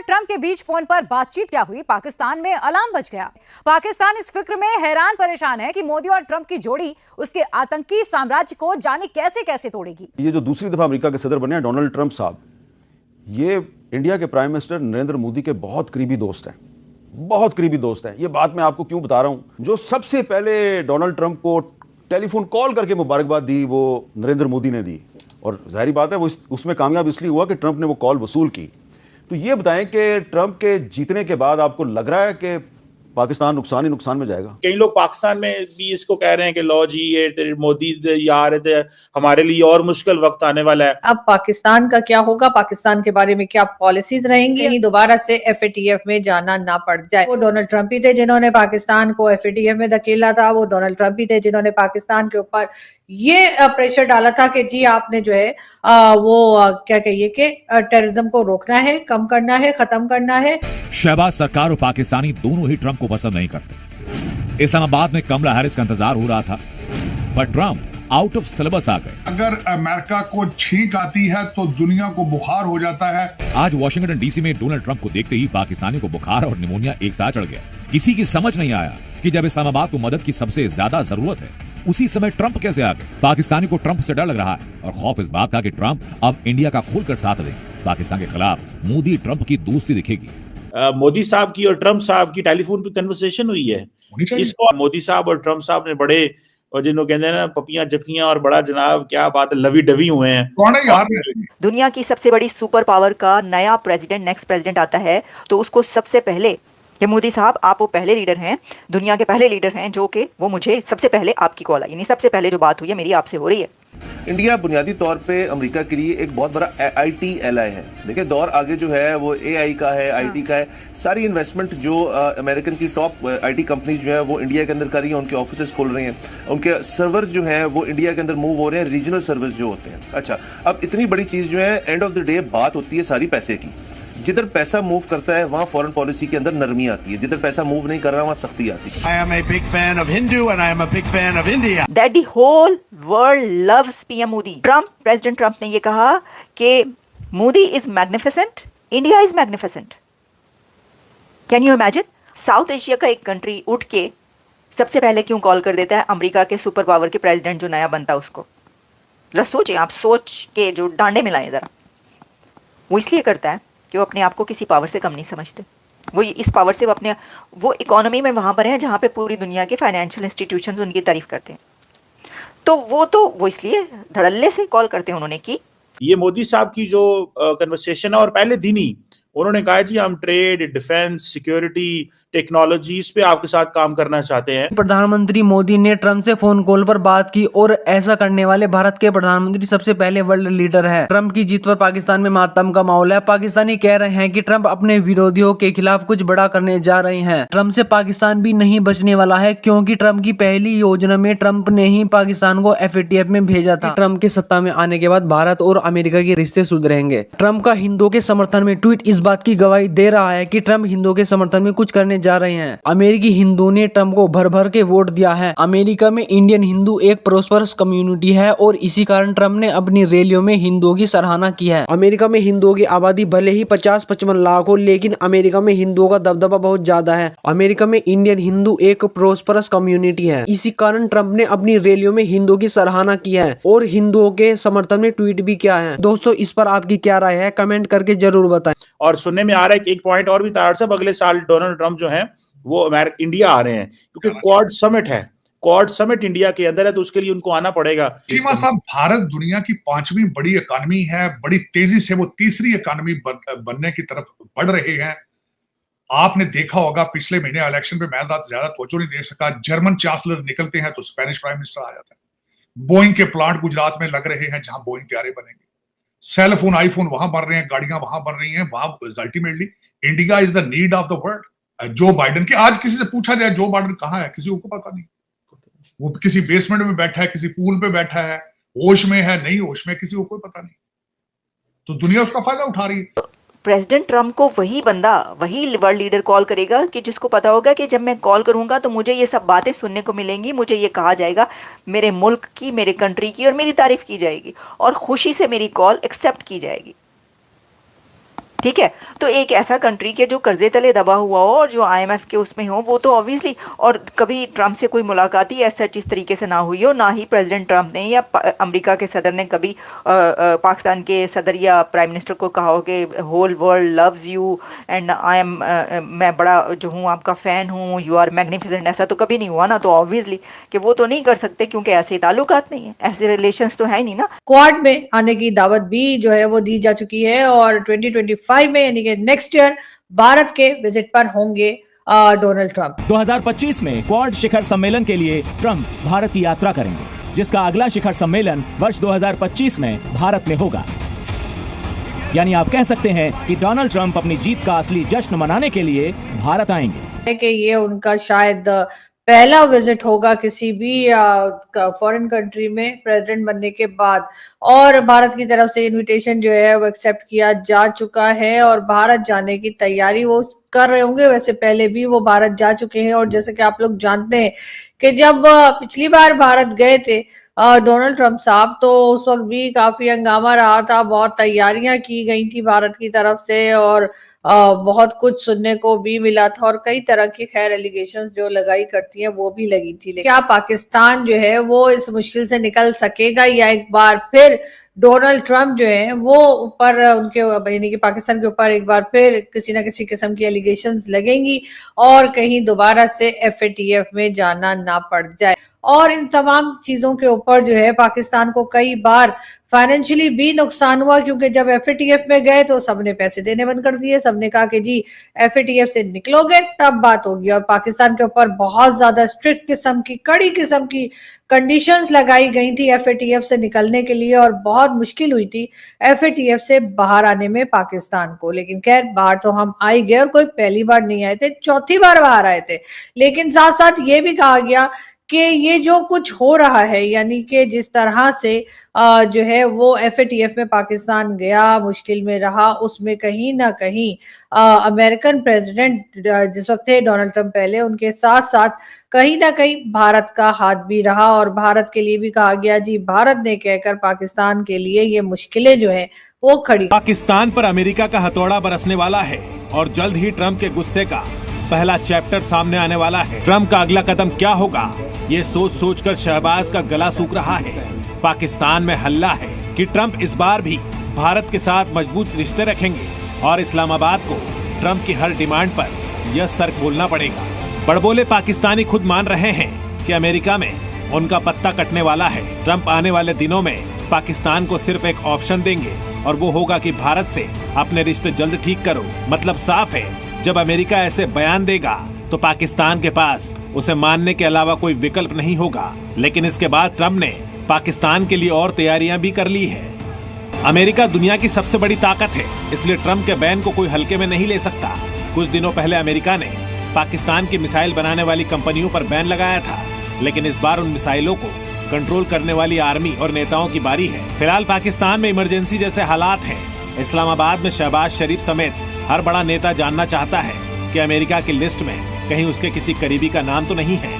Trump के बीच phone पर बातचीत क्या हुई, पाकिस्तान में अलार्म बज गया। पाकिस्तान इस फिक्र में हैरान परेशान है कि मोदी और ट्रंप की जोड़ी उसके आतंकी साम्राज्य को जाने कैसे कैसे तोड़ेगी। ये जो दूसरी दफा अमेरिका के सदर बने हैं डोनाल्ड ट्रंप साहब, ये इंडिया के प्राइम मिनिस्टर नरेंद्र मोदी के बहुत करीबी दोस्त हैं, बहुत करीबी दोस्त हैं। ये बात मैं आपको क्यों बता रहा हूं, जो सबसे पहले डोनाल्ड ट्रंप को टेलीफोन कॉल करके मुबारकबाद दी वो नरेंद्र मोदी ने दी, और जाहिर बात है वो उसमें कामयाब इसलिए हुआ कि ट्रंप ने वो कॉल वसूल की। तो ये बताएं कि ट्रंप के जीतने के बाद आपको लग रहा है कि पाकिस्तान नुकसान ही नुकसान में जाएगा? कई लोग पाकिस्तान में भी इसको कह रहे हैं कि लो जी ये मोदी यार हमारे लिए और मुश्किल वक्त आने वाला है। अब पाकिस्तान का क्या होगा, पाकिस्तान के बारे में क्या पॉलिसीज रहेंगी, कहीं दोबारा से FATF में जाना ना पड़ जाए। वो डोनाल्ड ट्रंप ही थे जिन्होंने पाकिस्तान को FATF में धकेला था, वो डोनाल्ड ट्रंप ही थे जिन्होंने पाकिस्तान के ऊपर ये प्रेशर डाला था कि जी आपने जो है क्या कहिए कि टेररिज्म को रोकना है, कम करना है, खत्म करना है। शहबाज सरकार और पाकिस्तानी दोनों ही ट्रंप को पसंद नहीं करते। इस्लामाबाद में कमला हैरिस का इंतजार हो रहा था, पर ट्रंप आउट ऑफ सिलेबस आ गए। अगर अमेरिका को छींक आती है तो दुनिया को बुखार हो जाता है। आज वाशिंगटन DC में डोनाल्ड ट्रंप को देखते ही पाकिस्तानी को बुखार और निमोनिया एक साथ चढ़ गया। किसी की समझ नहीं आया कि जब इस्लामाबाद को मदद की सबसे ज्यादा जरूरत है, उसी समय ट्रंप कैसे आ गए। पाकिस्तानी को ट्रंप से डर लग रहा है और खौफ इस बात का कि ट्रंप अब इंडिया का खुलकर साथ देंगे। पाकिस्तान के खिलाफ मोदी ट्रंप की दोस्ती दिखेगी। मोदी साहब की और ट्रंप साहब की टेलीफोन पे कन्वर्सेशन हुई है। इसको मोदी साहब और ट्रंप साहब ने बड़े, और जिन्होंने कहते हैं ना पपियां जपियां और बड़ा जनाब क्या बात है, लवी डवी हुए हैं। कौन है यार? दुनिया की सबसे बड़ी सुपर पावर का नया प्रेसिडेंट, नेक्स्ट प्रेसिडेंट आता है तो उसको सबसे पहले ये मोदी साहब आप वो पहले लीडर हैं, दुनिया के पहले लीडर हैं जो कि वो मुझे सबसे पहले आपकी कॉल आई, यानी सबसे पहले जो बात हुई है मेरी आपसे हो रही है। इंडिया बुनियादी तौर पे अमेरिका के लिए एक बहुत बड़ा IT एलाई है। देखिए दौर आगे जो है वो AI का है, IT का है। सारी इन्वेस्टमेंट जो अमेरिकन की टॉप IT कंपनीज जो है वो इंडिया के अंदर कर रही हैं, उनके ऑफिसेस खोल रही हैं, उनके सर्वर जो हैं वो इंडिया के अंदर मूव हो रहे हैं, रीजनल सर्विस जो होते हैं। अच्छा, अब इतनी बड़ी चीज जो है, एंड ऑफ द डे बात होती है सारी पैसे की। जिधर पैसा मूव करता है वहां फॉरेन पॉलिसी के अंदर नरमी आती है, जिधर पैसा मूव नहीं कर रहा वहां सख्ती आती है। I am a big fan of Hindu and I am a big fan of India. That the whole world loves PM Modi. President Trump ने ये कहा कि Modi is magnificent, India is magnificent. Can you imagine? South Asia का एक country उठ के सबसे पहले क्यों कॉल कर देता है अमेरिका के सुपर पावर के प्रेसिडेंट जो नया बनता है उसको? जरा सोचिए, आप सोच के जो डांडे मिलाएं जरा। वो इसलिए करता है कि वो अपने आप को किसी पावर से कम नहीं समझते। वो इस पावर से वो इकोनॉमी में वहां पर हैं जहां पे पूरी दुनिया के फाइनेंशियल इंस्टीट्यूशंस उनकी तारीफ करते हैं। तो वो इसलिए धड़ल्ले से कॉल करते हैं उन्होंने की। ये मोदी साहब की जो कन्वर्सेशन है, और पहले दिन ही उन्होंने कहा जी हम ट्रेड, डिफेंस, सिक्योरिटी, टेक्नोलॉजी इस पे आपके साथ काम करना चाहते हैं। प्रधानमंत्री मोदी ने ट्रंप से फोन कॉल पर बात की और ऐसा करने वाले भारत के प्रधानमंत्री सबसे पहले वर्ल्ड लीडर है। ट्रंप की जीत पर पाकिस्तान में मातम का माहौल है। पाकिस्तानी कह रहे हैं कि ट्रंप अपने विरोधियों के खिलाफ कुछ बड़ा करने जा रहे हैं। ट्रंप से पाकिस्तान भी नहीं बचने वाला है, क्योंकि ट्रंप की पहली योजना में ट्रंप ने ही पाकिस्तान को FATF में भेजा था। ट्रंप के सत्ता में आने के बाद भारत और अमेरिका के रिश्ते सुधरेंगे। ट्रंप का हिंदुओं के समर्थन में ट्वीट इस बात की गवाही दे रहा है कि ट्रंप हिंदुओं के समर्थन में कुछ करने जा रहे हैं। अमेरिकी हिंदुओं ने ट्रंप को भर भर के वोट दिया है। अमेरिका में इंडियन हिंदू एक प्रोस्परस कम्युनिटी है और इसी कारण ट्रंप ने अपनी रैलियों में हिंदुओं की सराहना की है। अमेरिका में हिंदुओं की आबादी भले ही 50-55 लाख हो, लेकिन अमेरिका में हिंदुओं का दबदबा बहुत ज्यादा है। अमेरिका में इंडियन हिंदू एक प्रोस्परस कम्युनिटी है। इसी कारण ट्रंप ने अपनी रैलियों में हिंदुओं की सराहना की है और हिंदुओं के समर्थन में ट्वीट भी किया है। दोस्तों, इस पर आपकी क्या राय है, कमेंट करके जरूर बताएं। और सुनने में आ रहा है कि एक पॉइंट और भी तार साहब, अगले साल डोनाल्ड ट्रंप जो है वो इंडिया आ रहे हैं, क्योंकि क्वाड समिट है। क्वाड समिट इंडिया के अंदर है, तो उसके लिए उनको आना पड़ेगा। चीमा साहब, भारत दुनिया की 5वीं बड़ी इकोनॉमी है। बड़ी तेजी से वो तीसरी इकोनॉमी बनने की तरफ बढ़ रहे हैं। आपने देखा होगा पिछले महीने इलेक्शन पे मैं ज्यादा तवज्जो नहीं दे सका। जर्मन चांसलर निकलते हैं तो स्पेनिश प्राइम मिनिस्टर आ जाता है। बोइंग के प्लांट गुजरात में लग रहे हैं जहां बोइंग त्यारे बनेंगे। सेल फोन, आईफोन वहां बन रहे हैं, गाड़ियां वहां बन रही हैं। वहां ultimately India is the need of the world. Joe Biden के आज किसी से पूछा जाए जो बाइडेन कहाँ है, किसी को पता नहीं। वो किसी बेसमेंट में बैठा है, किसी पूल पे बैठा है, होश में है, नहीं होश में, किसी को कोई पता नहीं। तो दुनिया उसका फायदा उठा रही है। प्रेसिडेंट ट्रंप को वही बंदा, वही वर्ल्ड लीडर कॉल करेगा कि जिसको पता होगा कि जब मैं कॉल करूंगा तो मुझे ये सब बातें सुनने को मिलेंगी, मुझे ये कहा जाएगा, मेरे मुल्क की, मेरे कंट्री की और मेरी तारीफ की जाएगी और खुशी से मेरी कॉल एक्सेप्ट की जाएगी। ठीक है, तो एक ऐसा कंट्री के जो कर्जे तले दबा हुआ हो और जो IMF के उसमें हो, वो तो ऑब्वियसली, और कभी ट्रम्प से कोई मुलाकात ही ऐसा इस तरीके से ना हुई हो, ना ही प्रेसिडेंट ट्रम्प ने या अमेरिका के सदर ने कभी पाकिस्तान के सदर या प्राइम मिनिस्टर को कहा हो कि whole world loves you and मैं बड़ा जो हूँ आपका फ़ैन हूँ, यू आर मैग्निफिसेंट, ऐसा तो कभी नहीं हुआ ना। तो ऑब्वियसली कि वो तो नहीं कर सकते क्योंकि ऐसे ताल्लुकात नहीं है, ऐसे रिलेशंस तो है ही नहीं ना। क्वाड में आने की दावत भी जो है वो दी जा चुकी है और 2025 में यानी कि नेक्स्ट ईयर भारत के विजिट पर होंगे डोनाल्ड ट्रंप। 2025 में क्वाड शिखर सम्मेलन के लिए ट्रंप भारत की यात्रा करेंगे, जिसका अगला शिखर सम्मेलन वर्ष 2025 में भारत में होगा। यानी आप कह सकते हैं कि डोनाल्ड ट्रंप अपनी जीत का असली जश्न मनाने के लिए भारत आएंगे। कि ये उनका शायद पहला विजिट होगा किसी भी फॉरेन कंट्री में प्रेसिडेंट बनने के बाद, और भारत की तरफ से इनविटेशन जो है वो एक्सेप्ट किया जा चुका है और भारत जाने की तैयारी वो कर रहे होंगे। वैसे पहले भी वो भारत जा चुके हैं और जैसे कि आप लोग जानते हैं कि जब पिछली बार भारत गए थे डोनाल्ड ट्रंप साहब, तो उस वक्त भी काफी हंगामा रहा था, बहुत तैयारियां की गई थी भारत की तरफ से और बहुत कुछ सुनने को भी मिला था और कई तरह की खैर एलिगेशंस जो लगाई करती हैं वो भी लगी थी। लेकिन क्या पाकिस्तान जो है वो इस मुश्किल से निकल सकेगा या एक बार फिर डोनाल्ड ट्रंप जो है वो ऊपर उनके यानी कि पाकिस्तान के ऊपर एक बार फिर किसी ना किसी किस्म की एलिगेशंस लगेंगी और कहीं दोबारा से FATF में जाना ना पड़ जाए। और इन तमाम चीजों के ऊपर जो है पाकिस्तान को कई बार फाइनेंशियली भी नुकसान हुआ, क्योंकि जब FATF में गए तो सबने पैसे देने बंद कर दिए, सबने कहा कि जी FATF से निकलोगे तब बात होगी, और पाकिस्तान के ऊपर बहुत ज्यादा स्ट्रिक्ट किस्म की कड़ी किस्म की कंडीशंस लगाई गई थी FATF से निकलने के लिए और बहुत मुश्किल हुई थी FATF से बाहर आने में पाकिस्तान को। लेकिन खैर बाहर तो हम आ ही गए और कोई पहली बार नहीं आए थे, चौथी बार बाहर आए थे। लेकिन साथ साथ ये भी कहा गया कि ये जो कुछ हो रहा है यानी कि जिस तरह से जो है वो FATF में पाकिस्तान गया, मुश्किल में रहा, उसमें कहीं ना कहीं अमेरिकन प्रेसिडेंट जिस वक्त थे डोनाल्ड ट्रंप पहले, उनके साथ साथ कहीं ना कहीं भारत का हाथ भी रहा और भारत के लिए भी कहा गया जी भारत ने कहकर पाकिस्तान के लिए ये मुश्किलें जो है वो खड़ी। पाकिस्तान पर अमेरिका का हथौड़ा बरसने वाला है और जल्द ही ट्रंप के गुस्से का पहला चैप्टर सामने आने वाला है। ट्रंप का अगला कदम क्या होगा ये सोच सोचकर शहबाज का गला सूख रहा है। पाकिस्तान में हल्ला है कि ट्रंप इस बार भी भारत के साथ मजबूत रिश्ते रखेंगे और इस्लामाबाद को ट्रंप की हर डिमांड पर यस सर बोलना पड़ेगा। बड़बोले पाकिस्तानी खुद मान रहे हैं कि अमेरिका में उनका पत्ता कटने वाला है। ट्रंप आने वाले दिनों में पाकिस्तान को सिर्फ एक ऑप्शन देंगे और वो होगा कि भारत से अपने रिश्ते जल्द ठीक करो। मतलब साफ है, जब अमेरिका ऐसे बयान देगा तो पाकिस्तान के पास उसे मानने के अलावा कोई विकल्प नहीं होगा। लेकिन इसके बाद ट्रंप ने पाकिस्तान के लिए और तैयारियां भी कर ली है। अमेरिका दुनिया की सबसे बड़ी ताकत है, इसलिए ट्रंप के बैन को कोई हल्के में नहीं ले सकता। कुछ दिनों पहले अमेरिका ने पाकिस्तान की मिसाइल बनाने वाली कंपनियों पर बैन लगाया था, लेकिन इस बार उन मिसाइलों को कंट्रोल करने वाली आर्मी और नेताओं की बारी है। फिलहाल पाकिस्तान में इमरजेंसी जैसे हालात हैं। इस्लामाबाद में शहबाज शरीफ समेत हर बड़ा नेता जानना चाहता है कि अमेरिका की लिस्ट में कहीं उसके किसी करीबी का नाम तो नहीं है।